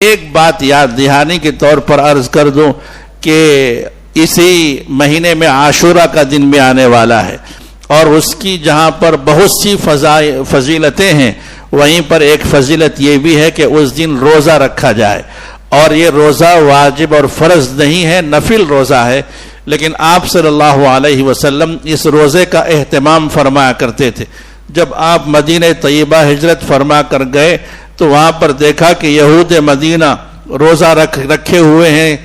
ایک بات یاد دہانی کے طور پر عرض کر دوں کہ اسی مہینے میں عاشورہ کا دن بھی آنے والا ہے، اور اس کی جہاں پر بہت سی فضیلتیں ہیں، وہیں پر ایک فضیلت یہ بھی ہے کہ اس دن روزہ رکھا جائے. اور یہ روزہ واجب اور فرض نہیں ہے، نفل روزہ ہے، لیکن آپ صلی اللہ علیہ وسلم اس روزے کا اہتمام فرمایا کرتے تھے. جب آپ مدینہ طیبہ ہجرت فرما کر گئے تو وہاں پر دیکھا کہ یہود مدینہ روزہ رکھے ہوئے ہیں.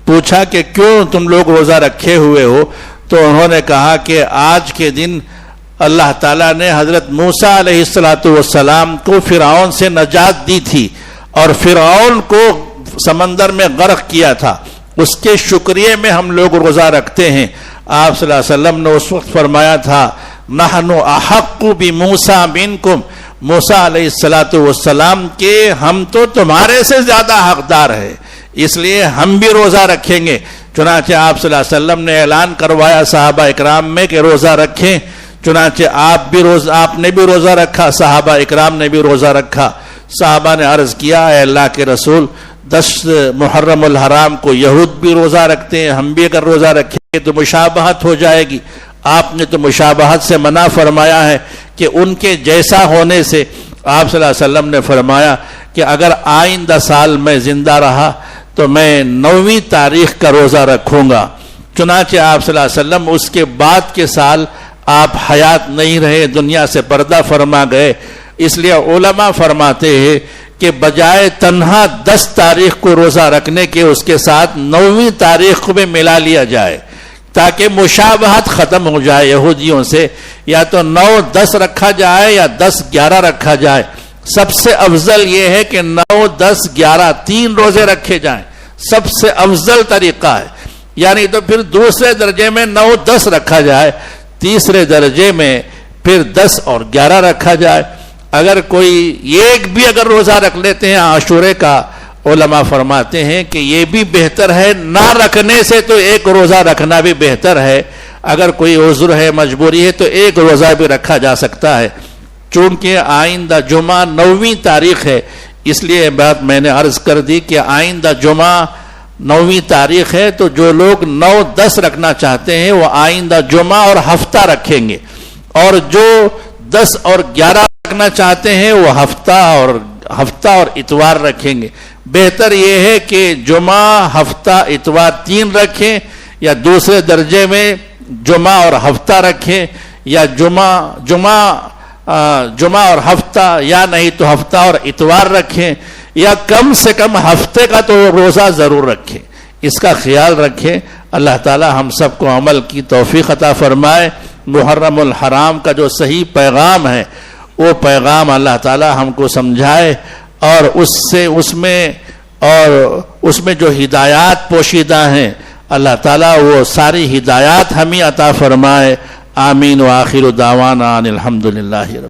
پوچھا کہ کیوں تم لوگ روزہ رکھے ہوئے ہو؟ تو انہوں نے کہا کہ آج کے دن اللہ تعالیٰ نے حضرت موسیٰ علیہ السلام کو فرعون سے نجات دی تھی اور فرعون کو سمندر میں غرق کیا تھا، اس کے شکریہ میں ہم لوگ روزہ رکھتے ہیں. آپ صلی اللہ علیہ وسلم نے اس وقت فرمایا تھا نحن احق بموسیٰ منکم، موسیٰ علیہ السلام کے ہم تو تمہارے سے زیادہ حقدار ہیں، اس لیے ہم بھی روزہ رکھیں گے. چنانچہ آپ صلی اللہ علیہ وسلم نے اعلان کروایا صحابہ اکرام میں کہ روزہ رکھیں. چنانچہ آپ نے بھی روزہ رکھا، صحابہ اکرام نے بھی روزہ رکھا. صحابہ نے عرض کیا اے اللہ کے رسول، 10 محرم الحرام کو یہود بھی روزہ رکھتے ہیں، ہم بھی اگر روزہ رکھیں تو مشابہت ہو جائے گی. آپ نے تو مشابہت سے منع فرمایا ہے کہ ان کے جیسا ہونے سے. آپ صلی اللہ علیہ وسلم نے فرمایا کہ اگر آئندہ سال میں زندہ رہا تو میں 9ویں تاریخ کا روزہ رکھوں گا. چنانچہ آپ صلی اللہ علیہ وسلم اس کے بعد کے سال آپ حیات نہیں رہے، دنیا سے پردہ فرما گئے. اس لیے علماء فرماتے ہیں کہ بجائے تنہا 10 تاریخ کو روزہ رکھنے کے اس کے ساتھ 9ویں تاریخ کو بھی ملا لیا جائے تاکہ مشابہت ختم ہو جائے یہودیوں سے. یا تو 9 10 رکھا جائے یا 10 11 رکھا جائے. سب سے افضل یہ ہے کہ 9 10 11 3 روزے رکھے جائیں، سب سے افضل طریقہ ہے. یعنی تو پھر دوسرے درجے میں 9 10 رکھا جائے، تیسرے درجے میں پھر 10 اور 11 رکھا جائے. اگر کوئی ایک بھی اگر روزہ رکھ لیتے ہیں عاشورے کا، علماء فرماتے ہیں کہ یہ بھی بہتر ہے، نہ رکھنے سے تو ایک روزہ رکھنا بھی بہتر ہے. اگر کوئی عذر ہے، مجبوری ہے تو ایک روزہ بھی رکھا جا سکتا ہے. چونکہ آئندہ جمعہ 9ویں تاریخ ہے، اس لیے بات میں نے عرض کر دی کہ آئندہ جمعہ 9ویں تاریخ ہے، تو جو لوگ 9 10 رکھنا چاہتے ہیں وہ آئندہ جمعہ اور ہفتہ رکھیں گے، اور جو 10 اور 11 رکھنا چاہتے ہیں وہ ہفتہ اور اتوار رکھیں گے. بہتر یہ ہے کہ جمعہ ہفتہ اتوار 3 رکھیں، یا دوسرے درجے میں جمعہ اور ہفتہ رکھیں، یا جمعہ اور ہفتہ، یا نہیں تو ہفتہ اور اتوار رکھیں، یا کم سے کم ہفتے کا تو روزہ ضرور رکھیں. اس کا خیال رکھیں. اللہ تعالی ہم سب کو عمل کی توفیق عطا فرمائے. محرم الحرام کا جو صحیح پیغام ہے وہ پیغام اللہ تعالی ہم کو سمجھائے، اور اس میں جو ہدایات پوشیدہ ہیں اللہ تعالیٰ وہ ساری ہدایات ہمیں عطا فرمائے. آمین. وآخر دعوانا ان الحمدللہ.